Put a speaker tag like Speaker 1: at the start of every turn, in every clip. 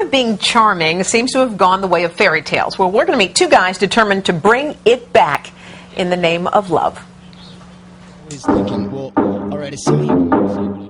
Speaker 1: of being charming seems to have gone the way of fairy tales. Well, we're going to meet two guys determined to bring it back in the name of love.
Speaker 2: He's thinking, well, all right, it's me.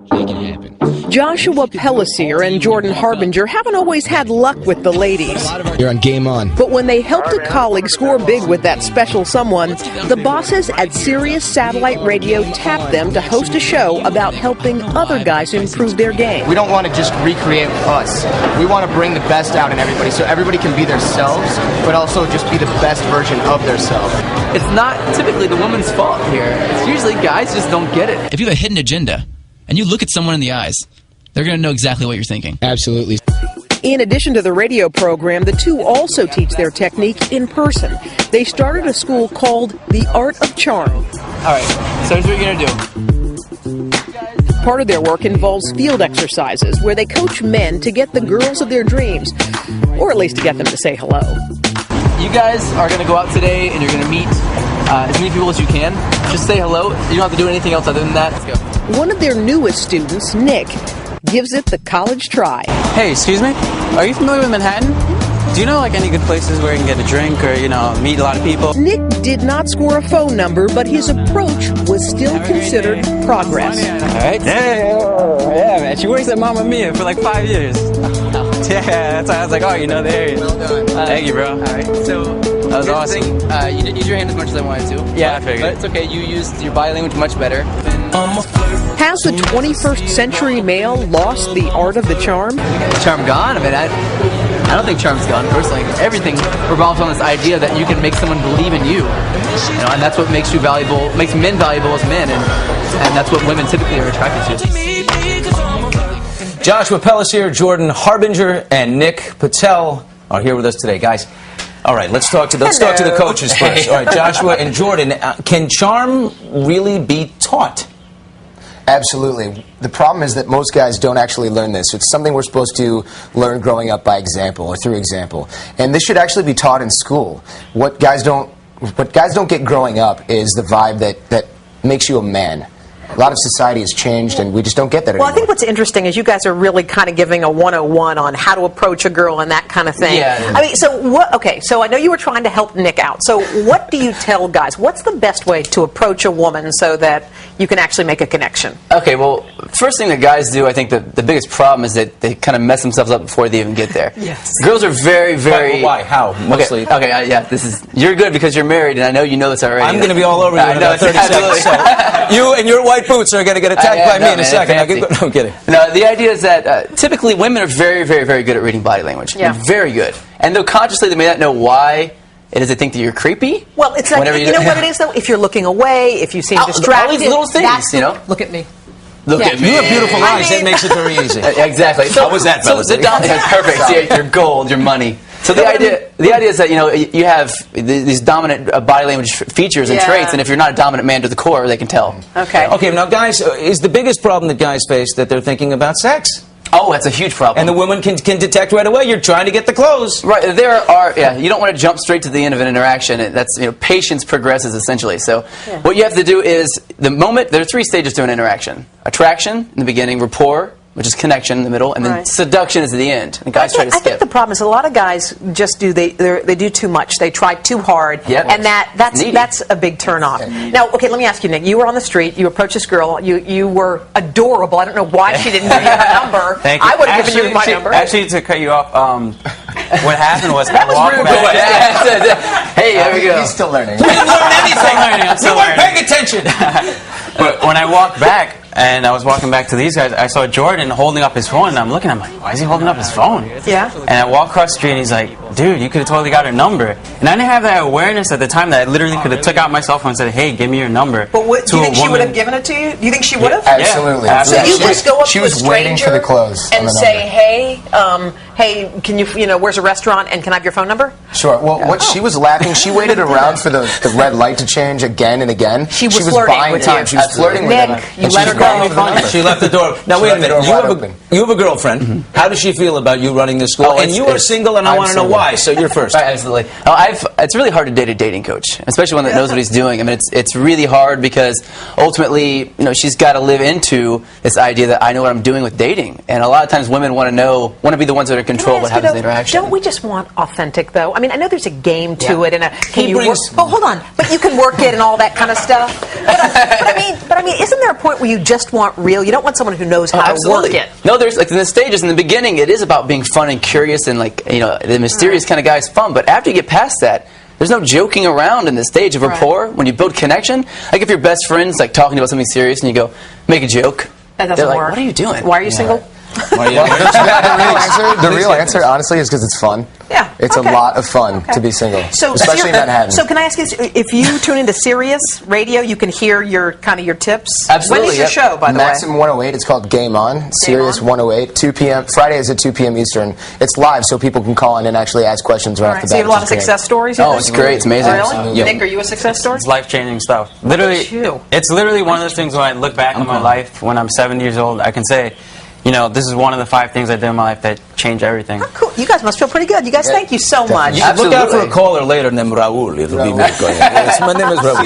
Speaker 2: Make it happen.
Speaker 1: Joshua Pellisier and Jordan Harbinger haven't always had luck with the ladies.
Speaker 2: You're on Game On.
Speaker 1: But when they helped a colleague score big with that special someone, the bosses at Sirius Satellite Radio tapped them to host a show about helping other guys improve their game.
Speaker 3: We don't want to just recreate us. We want to bring the best out in everybody so everybody can be themselves, but also just be the best version of themselves.
Speaker 4: It's not typically the woman's fault here. It's usually guys just don't get it.
Speaker 5: If you have a hidden agenda and you look at someone in the eyes, they're going to know exactly what you're thinking.
Speaker 2: Absolutely.
Speaker 1: In addition to the radio program, the two also teach their technique in person. They started a school called The Art of Charm.
Speaker 4: All right, so here's what you're going to do.
Speaker 1: Part of their work involves field exercises where they coach men to get the girls of their dreams, or at least to get them to say hello.
Speaker 4: You guys are going to go out today and you're going to meet as many people as you can. Just say hello. You don't have to do anything else other than that. Let's go.
Speaker 1: One of their newest students, Nick, gives it the college try.
Speaker 6: Hey, excuse me? Are you familiar with Manhattan? Do you know like any good places where you can get a drink or, you know, meet a lot of people?
Speaker 1: Nick did not score a phone number, but his approach was still considered progress.
Speaker 6: All right. Yeah, man. She works at Mamma Mia for like 5 years. Yeah, that's why I was like, oh, you know the area.
Speaker 4: Well done.
Speaker 6: Thank you, bro.
Speaker 4: All right, so
Speaker 6: that was awesome.
Speaker 4: You didn't use your hand as much as I wanted to.
Speaker 6: Yeah, I figured.
Speaker 4: But it's okay. You used your body language much better.
Speaker 1: Has the 21st century male lost the art of the charm?
Speaker 4: Charm gone? I mean, I don't think charm's gone, personally. Everything revolves on this idea that you can make someone believe in you. You know, and that's what makes you valuable, makes men valuable as men, and that's what women typically are attracted to.
Speaker 7: Joshua Pellisier, Jordan Harbinger, and Nick Patel are here with us today, guys. All right, let's talk to the coaches first. All right, Joshua and Jordan, can charm really be taught?
Speaker 3: Absolutely. The problem is that most guys don't actually learn this. It's something we're supposed to learn growing up by example or through example. And this should actually be taught in school. What guys don't get growing up is the vibe that makes you a man. A lot of society has changed, and we just don't get that anymore.
Speaker 1: Well, I think what's interesting is you guys are really kind of giving a 101 on how to approach a girl and that kind of thing.
Speaker 4: Yeah.
Speaker 1: I mean, so what? Okay, so I know you were trying to help Nick out. So what do you tell guys? What's the best way to approach a woman so that you can actually make a connection?
Speaker 4: Okay, well, first thing that guys do, I think the biggest problem is that they kind of mess themselves up before they even get there.
Speaker 1: Yes.
Speaker 4: Girls are very, very...
Speaker 7: Why? How? Mostly.
Speaker 4: Okay, yeah, you're good because you're married, and I know you know this already.
Speaker 7: I'm going to be all over you in about 30 seconds. So you and your white boots are going to get attacked by me in a second. No, I'm kidding.
Speaker 4: No, the idea is that typically women are very, very, very good at reading body language.
Speaker 1: Yeah.
Speaker 4: Very good. And though consciously they may not know why it is they think that you're creepy.
Speaker 1: Well, it's like, you know what it is, though? If you're looking away, if you seem distracted.
Speaker 4: All these little things, you know?
Speaker 1: Look at me.
Speaker 4: Look at me.
Speaker 7: You have beautiful eyes. That makes it very easy.
Speaker 4: Exactly.
Speaker 7: How was that, fellas?
Speaker 4: Perfect. See, your gold, your money. So the idea is that, you know, you have these dominant body language features and traits, and if you're not a dominant man to the core, they can tell.
Speaker 1: Okay.
Speaker 7: Okay, now guys, is the biggest problem that guys face that they're thinking about sex?
Speaker 4: Oh, that's a huge problem.
Speaker 7: And the women can detect right away. You're trying to get the clothes.
Speaker 4: Right. You don't want to jump straight to the end of an interaction. That's, you know, patience progresses essentially. So what you have to do is there are 3 stages to an interaction. Attraction in the beginning, rapport, which is connection in the middle, and then seduction is at the end. And guys try to skip.
Speaker 1: I think the problem is a lot of guys just they do too much. They try too hard, and that's a big turnoff. Now, okay, let me ask you, Nick. You were on the street. You approached this girl. You were adorable. I don't know why she didn't give you her number.
Speaker 6: Thank you.
Speaker 1: I would have given you my number.
Speaker 6: Actually, to cut you off, what happened was I walked back.
Speaker 4: Hey, there we go.
Speaker 3: He's still learning.
Speaker 7: You didn't learn anything.
Speaker 6: I'm still
Speaker 7: You weren't
Speaker 6: learning.
Speaker 7: paying attention.
Speaker 6: But when I walked back, and I was walking back to these guys, I saw Jordan holding up his phone, and I'm looking, I'm like, why is he holding up his phone?
Speaker 1: Yeah.
Speaker 6: And I walk across the street, and he's like, dude, you could have totally got her number. And I didn't have that awareness at the time that I literally could have took out my cell phone and said, hey, give me your number.
Speaker 1: But do you think she would have given it to you? Do you think she would have?
Speaker 3: Absolutely.
Speaker 6: Yeah.
Speaker 1: So you just go up
Speaker 3: she
Speaker 1: to a
Speaker 3: was
Speaker 1: stranger
Speaker 3: waiting for the clothes
Speaker 1: and say, hey, can you know, where's a restaurant, and can I have your phone number?
Speaker 3: Sure. Well, she was laughing. She waited around for the red light to change again and again.
Speaker 1: She was flirting
Speaker 3: buying
Speaker 1: with
Speaker 3: time.
Speaker 1: you.
Speaker 3: She was flirting with
Speaker 1: Nick,
Speaker 3: him.
Speaker 1: you let her go.
Speaker 7: She left the door. Now wait a minute. You have a girlfriend. How does she feel about you running this school? And you are single, and I want to know why. So you're first.
Speaker 4: Right, absolutely. It's really hard to date a dating coach, especially one that knows what he's doing. I mean, it's really hard because ultimately, you know, she's got to live into this idea that I know what I'm doing with dating, and a lot of times women want to be the ones that are control
Speaker 1: Can I
Speaker 4: what
Speaker 1: ask you,
Speaker 4: happens in the
Speaker 1: though,
Speaker 4: interaction.
Speaker 1: Don't we just want authentic, though? I mean, I know there's a game to it, and
Speaker 7: He brings-
Speaker 1: hold on, but you can work it and all that kind of stuff. But I mean, isn't there a point where you just want real? You don't want someone who knows how to work it.
Speaker 4: No, there's like in the stages in the beginning, it is about being fun and curious and like the mysterious kind of guy is fun. But after you get past that, there's no joking around in the stage of rapport. When you build connection, like if your best friend's like talking about something serious and you go make a joke,
Speaker 1: That doesn't
Speaker 4: they're like,
Speaker 1: work.
Speaker 4: "What are you doing?
Speaker 1: Why are you single?
Speaker 3: The real answer, honestly, is because it's fun.
Speaker 1: Yeah,
Speaker 3: It's
Speaker 1: okay.
Speaker 3: a lot of fun
Speaker 1: Okay.
Speaker 3: to be single,
Speaker 1: So,
Speaker 3: especially in Manhattan.
Speaker 1: So can I ask you, if you tune into Sirius Radio, you can hear your tips?
Speaker 4: Absolutely,
Speaker 1: When is your
Speaker 4: yep.
Speaker 1: show, by the
Speaker 3: Maximum
Speaker 1: way?
Speaker 3: 108. It's called Game On. Sirius
Speaker 1: On.
Speaker 3: 108. 2 p.m. Fridays at 2 p.m. Eastern. It's live, so people can call in and actually ask questions right
Speaker 1: All
Speaker 3: off
Speaker 1: right,
Speaker 3: the
Speaker 1: so
Speaker 3: bat.
Speaker 1: you have a lot of
Speaker 3: which is great.
Speaker 1: success stories?
Speaker 4: Oh, it's great. It's amazing.
Speaker 1: Really?
Speaker 4: Absolutely.
Speaker 1: Nick, are you a success story?
Speaker 6: It's life-changing stuff. Literally,
Speaker 1: you.
Speaker 6: it's literally one of those things when I look back on my life when I'm 70 years old, I can say, this is one of the 5 things I did in my life that changed everything.
Speaker 1: Oh, cool. You guys must feel pretty good. You guys, thank you so much.
Speaker 7: You should look out for a
Speaker 4: Absolutely.
Speaker 7: caller later named Raul. It'll be me going. Yes, my name is Raul.